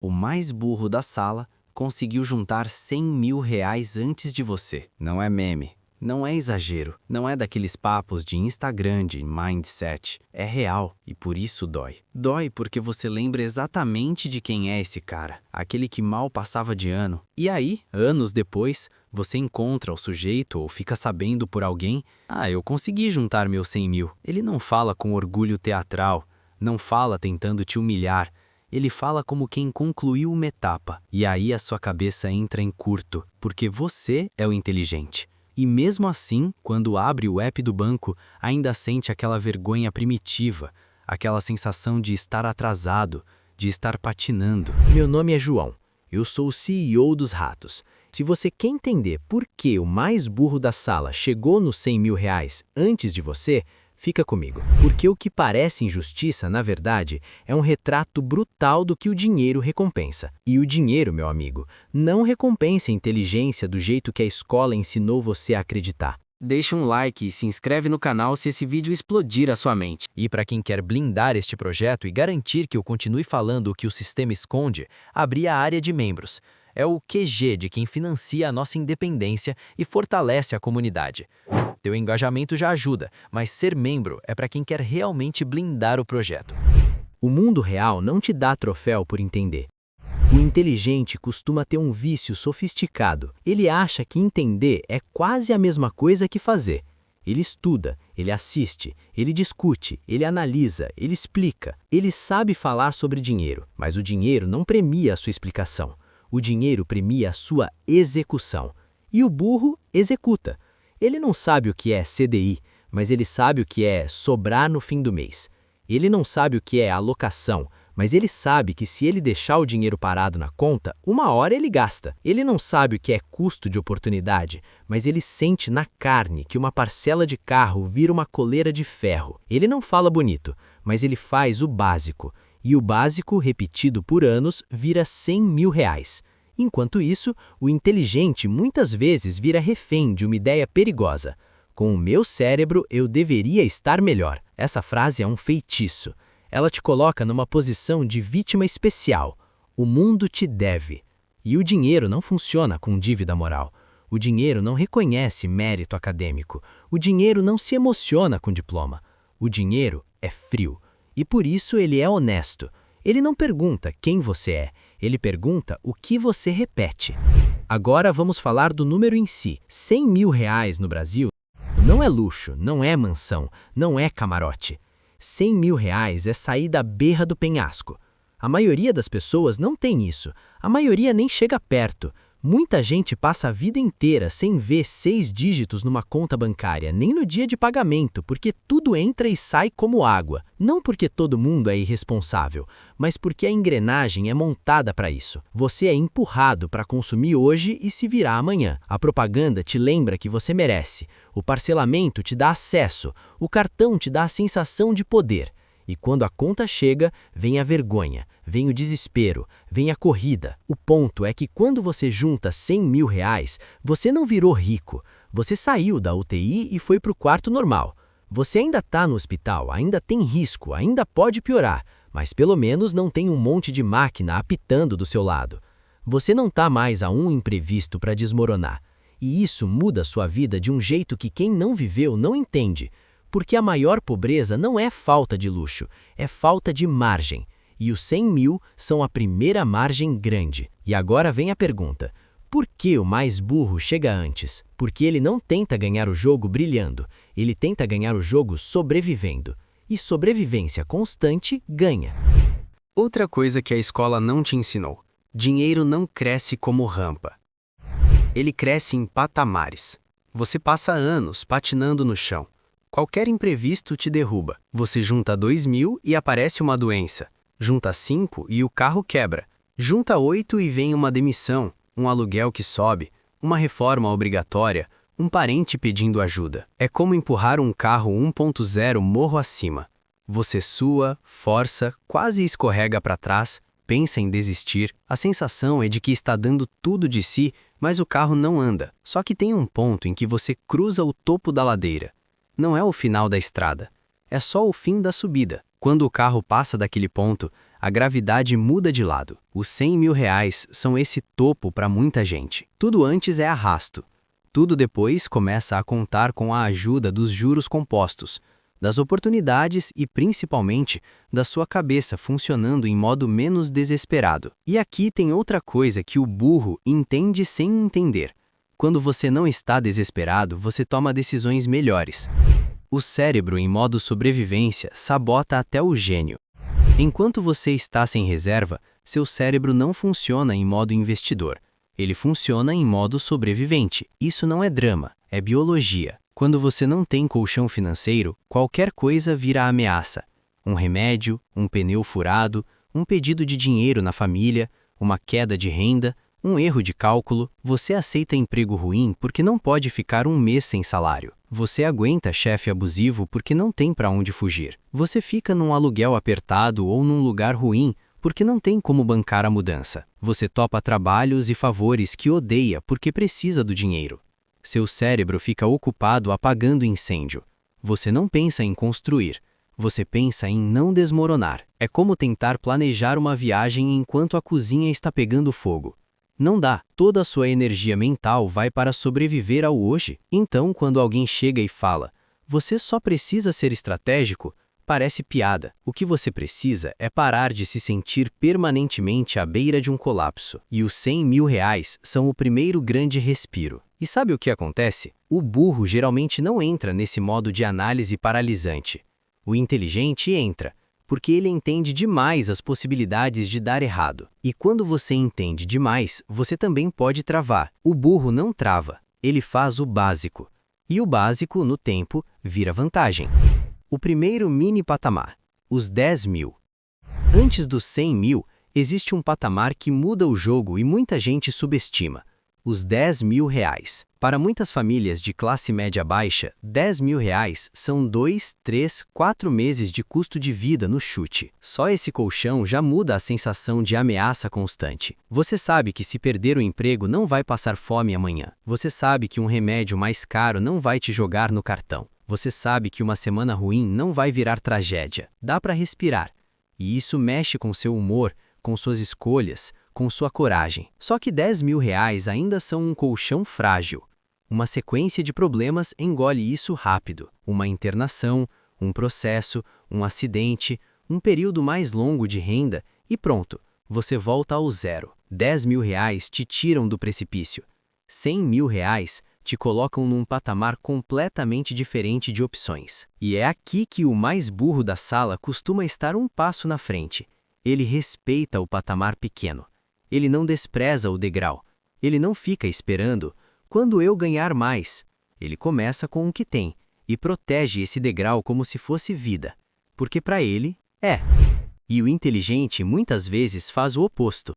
O mais burro da sala conseguiu juntar 100 mil reais antes de você. Não é meme, não é exagero, não é daqueles papos de Instagram de mindset. É real e por isso dói. Dói porque você lembra exatamente de quem é esse cara, aquele que mal passava de ano. E aí, anos depois, você encontra o sujeito ou fica sabendo por alguém: ah, eu consegui juntar meus 100 mil. Ele não fala com orgulho teatral, não fala tentando te humilhar. Ele fala como quem concluiu uma etapa, e aí a sua cabeça entra em curto, porque você é o inteligente. E mesmo assim, quando abre o app do banco, ainda sente aquela vergonha primitiva, aquela sensação de estar atrasado, de estar patinando. Meu nome é João, eu sou o CEO dos Ratos. Se você quer entender por que o mais burro da sala chegou nos 100 mil reais antes de você, fica comigo. Porque o que parece injustiça, na verdade, é um retrato brutal do que o dinheiro recompensa. E o dinheiro, meu amigo, não recompensa a inteligência do jeito que a escola ensinou você a acreditar. Deixa um like e se inscreve no canal se esse vídeo explodir a sua mente. E para quem quer blindar este projeto e garantir que eu continue falando o que o sistema esconde, abri a área de membros. É o QG de quem financia a nossa independência e fortalece a comunidade. Teu engajamento já ajuda, mas ser membro é para quem quer realmente blindar o projeto. O mundo real não te dá troféu por entender. O inteligente costuma ter um vício sofisticado. Ele acha que entender é quase a mesma coisa que fazer. Ele estuda, ele assiste, ele discute, ele analisa, ele explica. Ele sabe falar sobre dinheiro, mas o dinheiro não premia a sua explicação. O dinheiro premia a sua execução. E o burro executa. Ele não sabe o que é CDI, mas ele sabe o que é sobrar no fim do mês. Ele não sabe o que é alocação, mas ele sabe que se ele deixar o dinheiro parado na conta, uma hora ele gasta. Ele não sabe o que é custo de oportunidade, mas ele sente na carne que uma parcela de carro vira uma coleira de ferro. Ele não fala bonito, mas ele faz o básico. E o básico, repetido por anos, vira 100 mil reais. Enquanto isso, o inteligente muitas vezes vira refém de uma ideia perigosa. Com o meu cérebro, eu deveria estar melhor. Essa frase é um feitiço. Ela te coloca numa posição de vítima especial. O mundo te deve. E o dinheiro não funciona com dívida moral. O dinheiro não reconhece mérito acadêmico. O dinheiro não se emociona com diploma. O dinheiro é frio. E por isso ele é honesto. Ele não pergunta quem você é. Ele pergunta o que você repete. Agora vamos falar do número em si. 100 mil reais no Brasil não é luxo, não é mansão, não é camarote. 100 mil reais é sair da berra do penhasco. A maioria das pessoas não tem isso. A maioria nem chega perto. Muita gente passa a vida inteira sem ver 6 dígitos numa conta bancária, nem no dia de pagamento, porque tudo entra e sai como água. Não porque todo mundo é irresponsável, mas porque a engrenagem é montada para isso. Você é empurrado para consumir hoje e se virar amanhã. A propaganda te lembra que você merece. O parcelamento te dá acesso. O cartão te dá a sensação de poder. E quando a conta chega, vem a vergonha, vem o desespero, vem a corrida. O ponto é que quando você junta 100 mil reais, você não virou rico. Você saiu da UTI e foi para o quarto normal. Você ainda está no hospital, ainda tem risco, ainda pode piorar, mas pelo menos não tem um monte de máquina apitando do seu lado. Você não está mais a um imprevisto para desmoronar. E isso muda a sua vida de um jeito que quem não viveu não entende. Porque a maior pobreza não é falta de luxo, é falta de margem. E os 100 mil são a primeira margem grande. E agora vem a pergunta: por que o mais burro chega antes? Porque ele não tenta ganhar o jogo brilhando, ele tenta ganhar o jogo sobrevivendo. E sobrevivência constante ganha. Outra coisa que a escola não te ensinou: dinheiro não cresce como rampa. Ele cresce em patamares. Você passa anos patinando no chão. Qualquer imprevisto te derruba. Você junta 2 mil e aparece uma doença. Junta 5 e o carro quebra. Junta 8 e vem uma demissão, um aluguel que sobe, uma reforma obrigatória, um parente pedindo ajuda. É como empurrar um carro 1.0 morro acima. Você sua, força, quase escorrega para trás, pensa em desistir. A sensação é de que está dando tudo de si, mas o carro não anda. Só que tem um ponto em que você cruza o topo da ladeira. Não é o final da estrada, é só o fim da subida. Quando o carro passa daquele ponto, a gravidade muda de lado. Os 100 mil reais são esse topo para muita gente. Tudo antes é arrasto. Tudo depois começa a contar com a ajuda dos juros compostos, das oportunidades e, principalmente, da sua cabeça funcionando em modo menos desesperado. E aqui tem outra coisa que o burro entende sem entender. Quando você não está desesperado, você toma decisões melhores. O cérebro, em modo sobrevivência, sabota até o gênio. Enquanto você está sem reserva, seu cérebro não funciona em modo investidor. Ele funciona em modo sobrevivente. Isso não é drama, é biologia. Quando você não tem colchão financeiro, qualquer coisa vira ameaça. Um remédio, um pneu furado, um pedido de dinheiro na família, uma queda de renda, um erro de cálculo. Você aceita emprego ruim porque não pode ficar um mês sem salário. Você aguenta chefe abusivo porque não tem para onde fugir. Você fica num aluguel apertado ou num lugar ruim porque não tem como bancar a mudança. Você topa trabalhos e favores que odeia porque precisa do dinheiro. Seu cérebro fica ocupado apagando incêndio. Você não pensa em construir. Você pensa em não desmoronar. É como tentar planejar uma viagem enquanto a cozinha está pegando fogo. Não dá. Toda a sua energia mental vai para sobreviver ao hoje. Então, quando alguém chega e fala, você só precisa ser estratégico, parece piada. O que você precisa é parar de se sentir permanentemente à beira de um colapso. E os 100 mil reais são o primeiro grande respiro. E sabe o que acontece? O burro geralmente não entra nesse modo de análise paralisante. O inteligente entra, porque ele entende demais as possibilidades de dar errado. E quando você entende demais, você também pode travar. O burro não trava, ele faz o básico. E o básico, no tempo, vira vantagem. O primeiro mini patamar, os 10 mil. Antes dos 100 mil, existe um patamar que muda o jogo e muita gente subestima. Os 10 mil reais. Para muitas famílias de classe média baixa, 10 mil reais são 2, 3, 4 meses de custo de vida no chute. Só esse colchão já muda a sensação de ameaça constante. Você sabe que se perder o emprego não vai passar fome amanhã. Você sabe que um remédio mais caro não vai te jogar no cartão. Você sabe que uma semana ruim não vai virar tragédia. Dá para respirar. E isso mexe com seu humor, com suas escolhas, com sua coragem. Só que 10 mil reais ainda são um colchão frágil. Uma sequência de problemas engole isso rápido. Uma internação, um processo, um acidente, um período mais longo de renda e pronto, você volta ao zero. 10 mil reais te tiram do precipício. 100 mil reais te colocam num patamar completamente diferente de opções. E é aqui que o mais burro da sala costuma estar um passo na frente. Ele respeita o patamar pequeno. Ele não despreza o degrau. Ele não fica esperando, quando eu ganhar mais. Ele começa com o que tem e protege esse degrau como se fosse vida. Porque para ele, é. E o inteligente muitas vezes faz o oposto.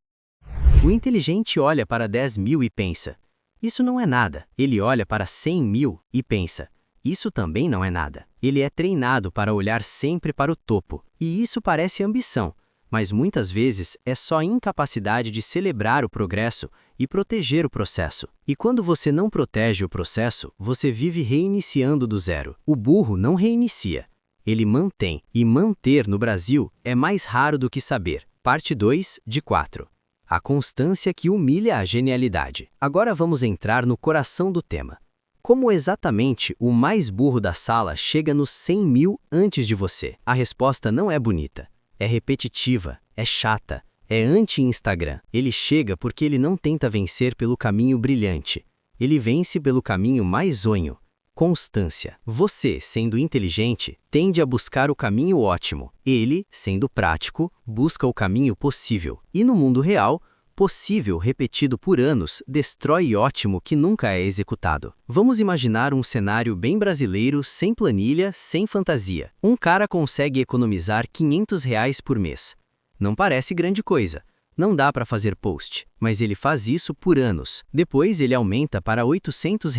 O inteligente olha para 10 mil e pensa, isso não é nada. Ele olha para 100 mil e pensa, isso também não é nada. Ele é treinado para olhar sempre para o topo. E isso parece ambição. Mas muitas vezes é só incapacidade de celebrar o progresso e proteger o processo. E quando você não protege o processo, você vive reiniciando do zero. O burro não reinicia, ele mantém. E manter no Brasil é mais raro do que saber. Parte 2 de 4. A constância que humilha a genialidade. Agora vamos entrar no coração do tema. Como exatamente o mais burro da sala chega nos 100 mil antes de você? A resposta não é bonita. É repetitiva, é chata, é anti-Instagram. Ele chega porque ele não tenta vencer pelo caminho brilhante. Ele vence pelo caminho mais zonho. Constância. Você, sendo inteligente, tende a buscar o caminho ótimo. Ele, sendo prático, busca o caminho possível. E no mundo real, possível repetido por anos destrói ótimo que nunca é executado. Vamos imaginar um cenário bem brasileiro, sem planilha, sem fantasia. Um cara consegue economizar R$ 500 por mês. Não parece grande coisa. Não dá para fazer post, mas ele faz isso por anos. Depois ele aumenta para R$ 800,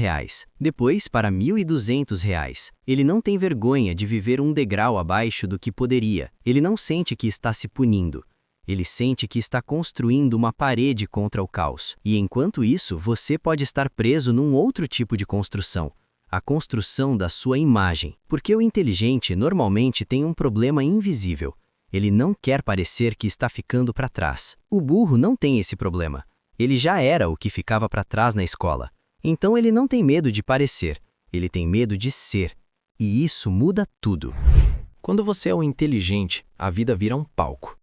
depois para R$ 1.200. Ele não tem vergonha de viver um degrau abaixo do que poderia. Ele não sente que está se punindo. Ele sente que está construindo uma parede contra o caos. E enquanto isso, você pode estar preso num outro tipo de construção. a construção da sua imagem. Porque o inteligente normalmente tem um problema invisível. Ele não quer parecer que está ficando para trás. O burro não tem esse problema. Ele já era o que ficava para trás na escola. Então ele não tem medo de parecer, ele tem medo de ser. E isso muda tudo. Quando você é um inteligente, a vida vira um palco.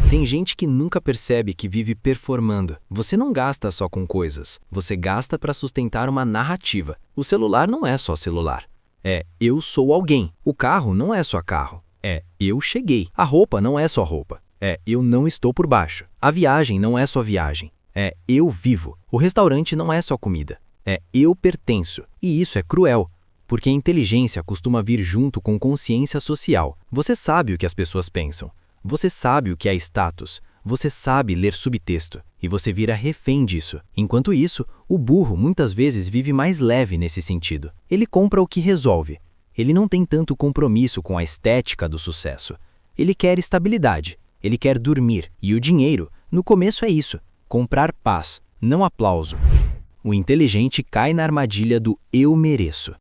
Tem gente que nunca percebe que vive performando. Você não gasta só com coisas, você gasta para sustentar uma narrativa. O celular não é só celular. É eu sou alguém. O carro não é só carro. É eu cheguei. A roupa não é só roupa. É eu não estou por baixo. A viagem não é só viagem. É eu vivo. O restaurante não é só comida. É eu pertenço. E isso é cruel. Porque a inteligência costuma vir junto com consciência social. Você sabe o que as pessoas pensam. Você sabe o que é status, você sabe ler subtexto, e você vira refém disso. Enquanto isso, o burro muitas vezes vive mais leve nesse sentido. Ele compra o que resolve. Ele não tem tanto compromisso com a estética do sucesso. Ele quer estabilidade, ele quer dormir, e o dinheiro, no começo é isso, comprar paz, não aplauso. O inteligente cai na armadilha do eu mereço.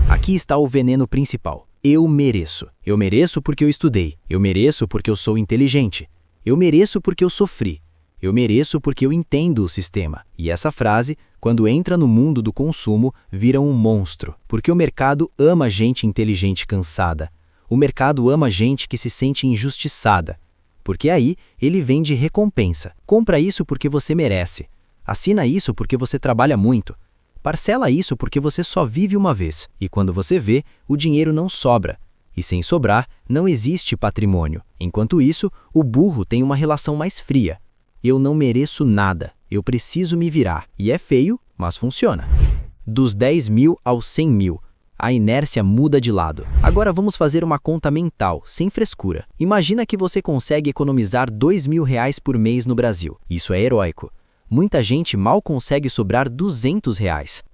Aqui está o veneno principal. Eu mereço. Eu mereço porque eu estudei. Eu mereço porque eu sou inteligente. Eu mereço porque eu sofri. Eu mereço porque eu entendo o sistema. E essa frase, quando entra no mundo do consumo, vira um monstro. Porque o mercado ama gente inteligente cansada. O mercado ama gente que se sente injustiçada. Porque aí ele vende recompensa. Compra isso porque você merece. Assina isso porque você trabalha muito. Parcela isso porque você só vive uma vez, e quando você vê, o dinheiro não sobra. E sem sobrar, não existe patrimônio. Enquanto isso, o burro tem uma relação mais fria. Eu não mereço nada, eu preciso me virar. E é feio, mas funciona. Dos 10 mil aos 100 mil, a inércia muda de lado. Agora vamos fazer uma conta mental, sem frescura. Imagina que você consegue economizar R$ 2.000 por mês no Brasil. Isso é heróico. Muita gente mal consegue sobrar R$ 200,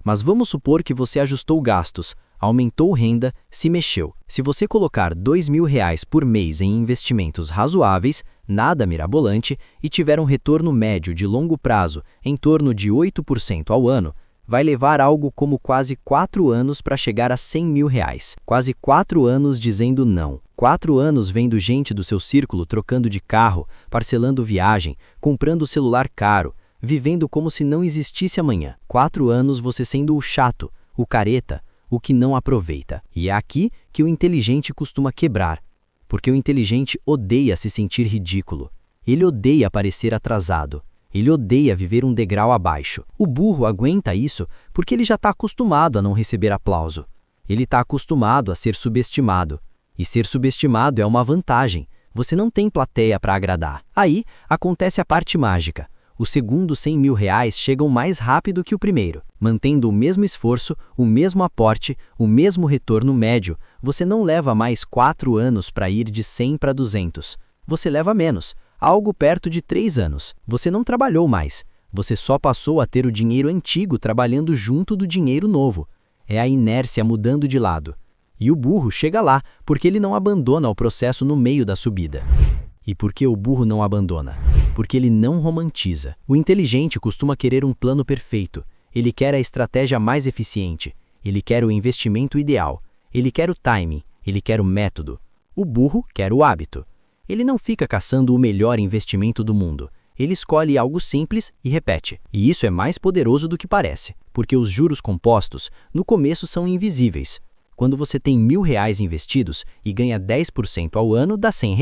mas vamos supor que você ajustou gastos, aumentou renda, se mexeu. Se você colocar R$ 2.000 por mês em investimentos razoáveis, nada mirabolante, e tiver um retorno médio de longo prazo em torno de 8% ao ano, vai levar algo como quase 4 anos para chegar a R$ 100.000. Quase 4 anos dizendo não. 4 anos vendo gente do seu círculo trocando de carro, parcelando viagem, comprando celular caro, vivendo como se não existisse amanhã. 4 anos você sendo o chato, o careta, o que não aproveita. E é aqui que o inteligente costuma quebrar. Porque o inteligente odeia se sentir ridículo. Ele odeia parecer atrasado. Ele odeia viver um degrau abaixo. O burro aguenta isso porque ele já está acostumado a não receber aplauso. Ele está acostumado a ser subestimado. E ser subestimado é uma vantagem. Você não tem plateia para agradar. Aí acontece a parte mágica. Os segundos R$ 100.000 chegam mais rápido que o primeiro. Mantendo o mesmo esforço, o mesmo aporte, o mesmo retorno médio, você não leva mais 4 anos para ir de 100 para 200. Você leva menos, algo perto de 3 anos. Você não trabalhou mais. Você só passou a ter o dinheiro antigo trabalhando junto do dinheiro novo. É a inércia mudando de lado. E o burro chega lá porque ele não abandona o processo no meio da subida. E por que o burro não abandona? Porque ele não romantiza. O inteligente costuma querer um plano perfeito. Ele quer a estratégia mais eficiente. Ele quer o investimento ideal. Ele quer o timing. Ele quer o método. O burro quer o hábito. Ele não fica caçando o melhor investimento do mundo. Ele escolhe algo simples e repete. E isso é mais poderoso do que parece, porque os juros compostos, no começo, são invisíveis. Quando você tem R$ 1.000 investidos e ganha 10% ao ano, dá R$ 100.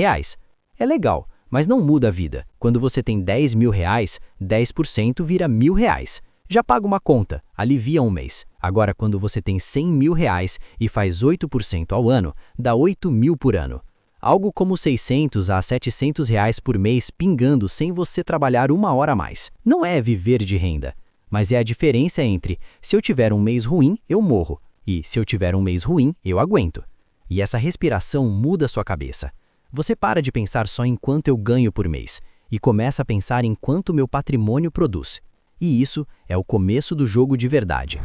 É legal, mas não muda a vida. Quando você tem R$ 10.000, 10% vira R$ 1.000. Já paga uma conta, alivia um mês. Agora, quando você tem R$ 100.000 e faz 8% ao ano, dá 8.000 por ano. Algo como R$ 600 a R$ 700 por mês pingando sem você trabalhar 1 hora a mais. Não é viver de renda, mas é a diferença entre se eu tiver um mês ruim, eu morro, e se eu tiver um mês ruim, eu aguento. E essa respiração muda sua cabeça. Você para de pensar só em quanto eu ganho por mês e começa a pensar em quanto meu patrimônio produz. E isso é o começo do jogo de verdade.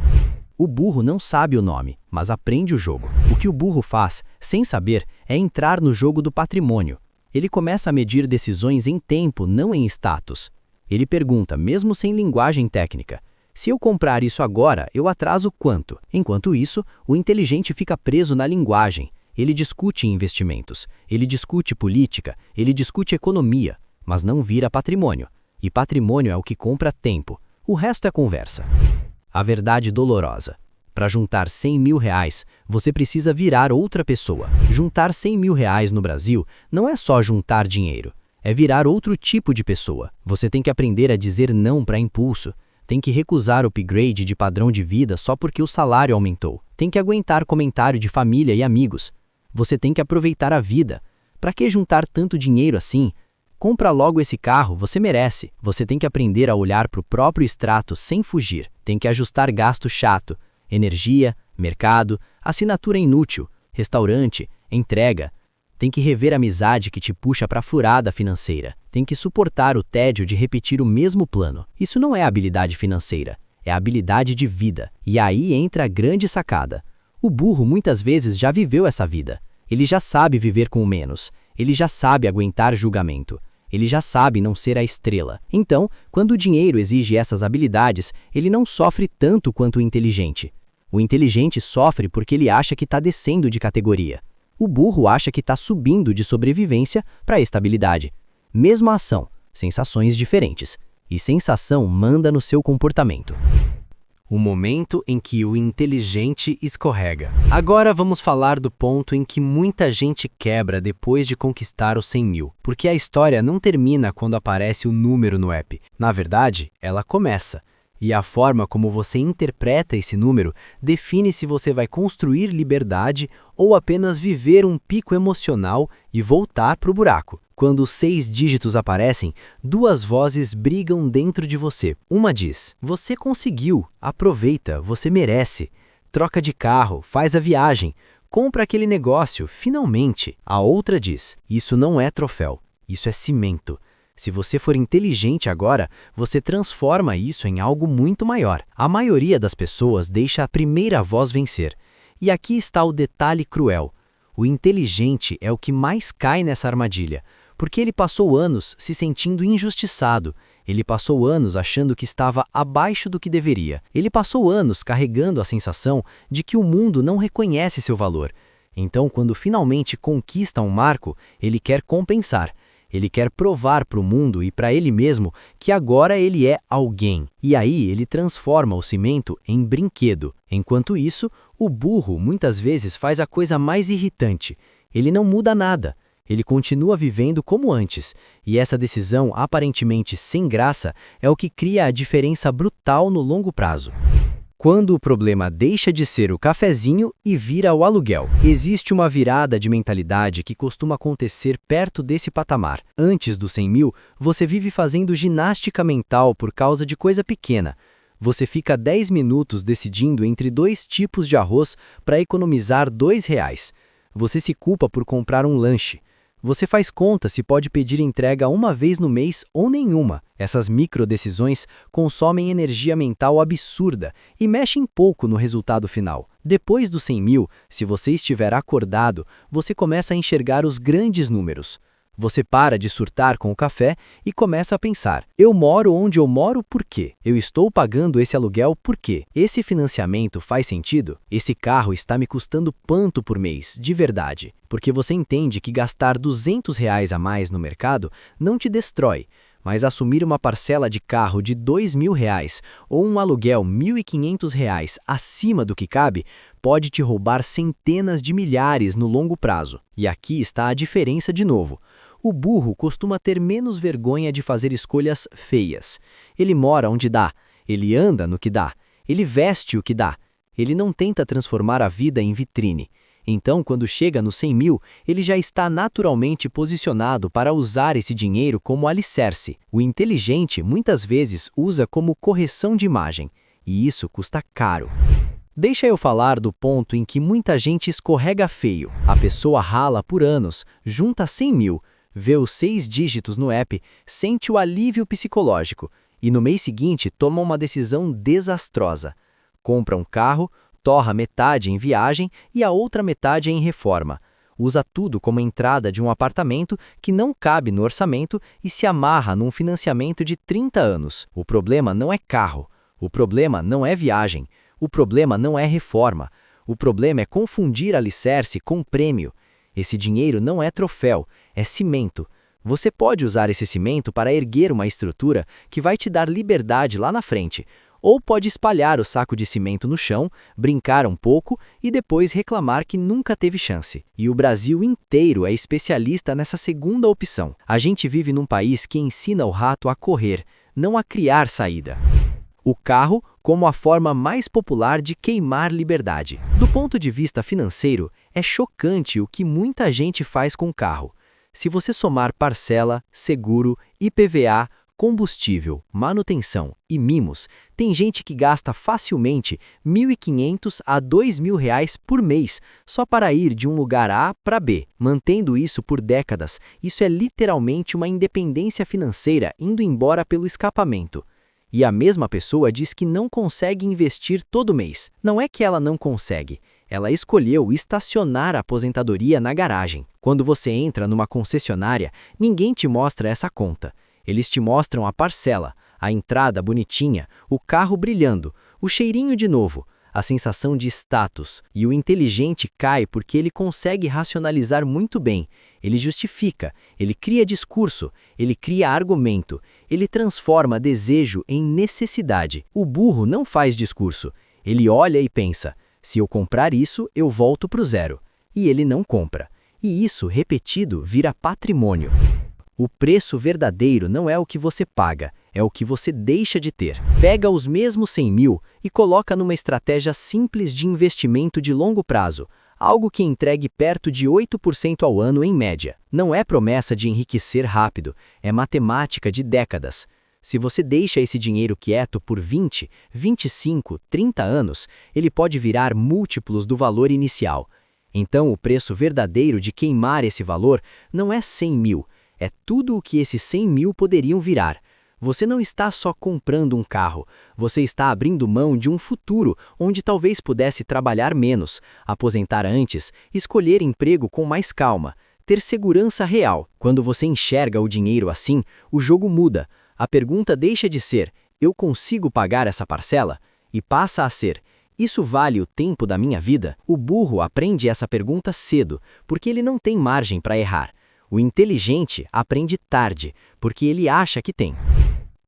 O burro não sabe o nome, mas aprende o jogo. O que o burro faz, sem saber, é entrar no jogo do patrimônio. Ele começa a medir decisões em tempo, não em status. Ele pergunta, mesmo sem linguagem técnica, Se eu comprar isso agora, eu atraso quanto? Enquanto isso, o inteligente fica preso na linguagem. Ele discute investimentos, ele discute política, ele discute economia, mas não vira patrimônio. E patrimônio é o que compra tempo. O resto é conversa. A verdade dolorosa. Para juntar 100 mil reais, você precisa virar outra pessoa. Juntar 100 mil reais no Brasil não é só juntar dinheiro. É virar outro tipo de pessoa. Você tem que aprender a dizer não para impulso. Tem que recusar o upgrade de padrão de vida só porque o salário aumentou. Tem que aguentar comentário de família e amigos. Você tem que aproveitar a vida. Para que juntar tanto dinheiro assim? Compra logo esse carro, você merece. Você tem que aprender a olhar para o próprio extrato sem fugir. Tem que ajustar gasto chato. Energia, mercado, assinatura inútil, restaurante, entrega. Tem que rever a amizade que te puxa para a furada financeira. Tem que suportar o tédio de repetir o mesmo plano. Isso não é habilidade financeira, é habilidade de vida. E aí entra a grande sacada. O burro muitas vezes já viveu essa vida. Ele já sabe viver com o menos. Ele já sabe aguentar julgamento. Ele já sabe não ser a estrela. Então, quando o dinheiro exige essas habilidades, ele não sofre tanto quanto o inteligente. O inteligente sofre porque ele acha que está descendo de categoria. O burro acha que está subindo de sobrevivência para estabilidade. Mesma ação, sensações diferentes. E sensação manda no seu comportamento. O momento em que o inteligente escorrega. Agora vamos falar do ponto em que muita gente quebra depois de conquistar os 100 mil. Porque a história não termina quando aparece o número no app. Na verdade, ela começa. E a forma como você interpreta esse número define se você vai construir liberdade ou apenas viver um pico emocional e voltar para o buraco. Quando os 6 dígitos aparecem, 2 vozes brigam dentro de você. Uma diz: você conseguiu, aproveita, você merece. Troca de carro, faz a viagem, compra aquele negócio, finalmente. A outra diz: isso não é troféu, isso é cimento. Se você for inteligente agora, você transforma isso em algo muito maior. A maioria das pessoas deixa a primeira voz vencer. E aqui está o detalhe cruel. O inteligente é o que mais cai nessa armadilha, porque ele passou anos se sentindo injustiçado. Ele passou anos achando que estava abaixo do que deveria. Ele passou anos carregando a sensação de que o mundo não reconhece seu valor. Então, quando finalmente conquista um marco, ele quer compensar. Ele quer provar para o mundo e para ele mesmo que agora ele é alguém. E aí ele transforma o cimento em brinquedo. Enquanto isso, o burro muitas vezes faz a coisa mais irritante. Ele não muda nada. Ele continua vivendo como antes. E essa decisão aparentemente sem graça é o que cria a diferença brutal no longo prazo. Quando o problema deixa de ser o cafezinho e vira o aluguel. Existe uma virada de mentalidade que costuma acontecer perto desse patamar. Antes dos 100 mil, você vive fazendo ginástica mental por causa de coisa pequena. Você fica 10 minutos decidindo entre 2 tipos de arroz para economizar R$2. Você se culpa por comprar um lanche. Você faz conta se pode pedir entrega uma vez no mês ou nenhuma. Essas microdecisões consomem energia mental absurda e mexem pouco no resultado final. Depois dos 100 mil, se você estiver acordado, você começa a enxergar os grandes números. Você para de surtar com o café e começa a pensar: eu moro onde eu moro por quê? Eu estou pagando esse aluguel por quê? Esse financiamento faz sentido? Esse carro está me custando quanto por mês, de verdade? Porque você entende que gastar R$200 a mais no mercado não te destrói, mas assumir uma parcela de carro de R$2.000 ou um aluguel R$1.500 acima do que cabe pode te roubar centenas de milhares no longo prazo. E aqui está a diferença de novo. O burro costuma ter menos vergonha de fazer escolhas feias. Ele mora onde dá, ele anda no que dá, ele veste o que dá. Ele não tenta transformar a vida em vitrine. Então, quando chega nos 100 mil, ele já está naturalmente posicionado para usar esse dinheiro como alicerce. O inteligente muitas vezes usa como correção de imagem, e isso custa caro. Deixa eu falar do ponto em que muita gente escorrega feio. A pessoa rala por anos, junta 100 mil, vê os 6 dígitos no app, sente o alívio psicológico e no mês seguinte toma uma decisão desastrosa. Compra um carro, torra metade em viagem e a outra metade em reforma. Usa tudo como entrada de um apartamento que não cabe no orçamento e se amarra num financiamento de 30 anos. O problema não é carro. O problema não é viagem, o problema não é reforma, o problema é confundir alicerce com prêmio. Esse dinheiro não é troféu, é cimento. Você pode usar esse cimento para erguer uma estrutura que vai te dar liberdade lá na frente, ou pode espalhar o saco de cimento no chão, brincar um pouco e depois reclamar que nunca teve chance. E o Brasil inteiro é especialista nessa segunda opção. A gente vive num país que ensina o rato a correr, não a criar saída. O carro como a forma mais popular de queimar liberdade. Do ponto de vista financeiro, é chocante o que muita gente faz com o carro. Se você somar parcela, seguro, IPVA, combustível, manutenção e mimos, tem gente que gasta facilmente R$ 1.500 a R$ 2.000 por mês só para ir de um lugar A para B. Mantendo isso por décadas, isso é literalmente uma independência financeira indo embora pelo escapamento. E a mesma pessoa diz que não consegue investir todo mês. Não é que ela não consegue. Ela escolheu estacionar a aposentadoria na garagem. Quando você entra numa concessionária, ninguém te mostra essa conta. Eles te mostram a parcela, a entrada bonitinha, o carro brilhando, o cheirinho de novo, a sensação de status. E o inteligente cai porque ele consegue racionalizar muito bem. Ele justifica, ele cria discurso, ele cria argumento, ele transforma desejo em necessidade. O burro não faz discurso. Ele olha e pensa: se eu comprar isso, eu volto para o zero. E ele não compra. E isso, repetido, vira patrimônio. O preço verdadeiro não é o que você paga, é o que você deixa de ter. Pega os mesmos 100 mil e coloca numa estratégia simples de investimento de longo prazo, algo que entregue perto de 8% ao ano em média. Não é promessa de enriquecer rápido, é matemática de décadas. Se você deixa esse dinheiro quieto por 20, 25, 30 anos, ele pode virar múltiplos do valor inicial. Então, o preço verdadeiro de queimar esse valor não é 100 mil, é tudo o que esses 100 mil poderiam virar. Você não está só comprando um carro, você está abrindo mão de um futuro onde talvez pudesse trabalhar menos, aposentar antes, escolher emprego com mais calma, ter segurança real. Quando você enxerga o dinheiro assim, o jogo muda. A pergunta deixa de ser: eu consigo pagar essa parcela? E passa a ser: isso vale o tempo da minha vida? O burro aprende essa pergunta cedo, porque ele não tem margem para errar. O inteligente aprende tarde, porque ele acha que tem.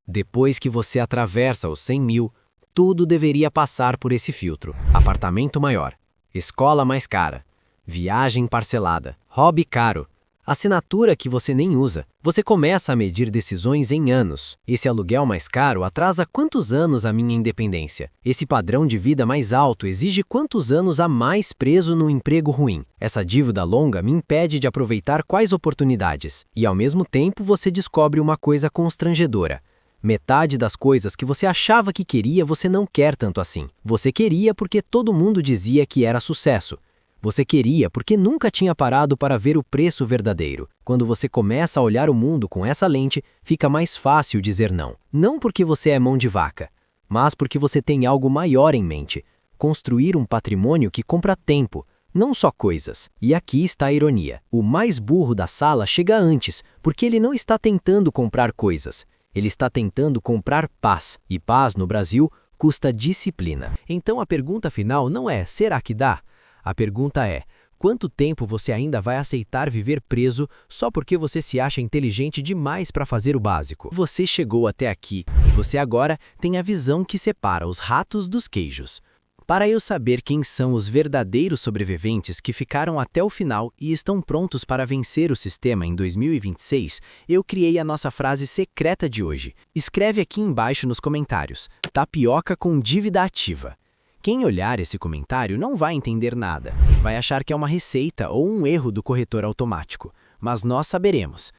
Depois que você atravessa os 100 mil, tudo deveria passar por esse filtro. Apartamento maior, escola mais cara, viagem parcelada, hobby caro, assinatura que você nem usa. Você começa a medir decisões em anos. Esse aluguel mais caro atrasa quantos anos a minha independência? Esse padrão de vida mais alto exige quantos anos a mais preso no emprego ruim? Essa dívida longa me impede de aproveitar quais oportunidades? E ao mesmo tempo você descobre uma coisa constrangedora. Metade das coisas que você achava que queria você não quer tanto assim. Você queria porque todo mundo dizia que era sucesso. Você queria porque nunca tinha parado para ver o preço verdadeiro. Quando você começa a olhar o mundo com essa lente, fica mais fácil dizer não. Não porque você é mão de vaca, mas porque você tem algo maior em mente. Construir um patrimônio que compra tempo, não só coisas. E aqui está a ironia. O mais burro da sala chega antes, porque ele não está tentando comprar coisas. Ele está tentando comprar paz. E paz no Brasil custa disciplina. Então a pergunta final não é: será que dá? A pergunta é: quanto tempo você ainda vai aceitar viver preso só porque você se acha inteligente demais para fazer o básico? Você chegou até aqui. Você agora tem a visão que separa os ratos dos queijos. Para eu saber quem são os verdadeiros sobreviventes que ficaram até o final e estão prontos para vencer o sistema em 2026, eu criei a nossa frase secreta de hoje. Escreve aqui embaixo nos comentários: tapioca com dívida ativa. Quem olhar esse comentário não vai entender nada. Vai achar que é uma receita ou um erro do corretor automático. Mas nós saberemos.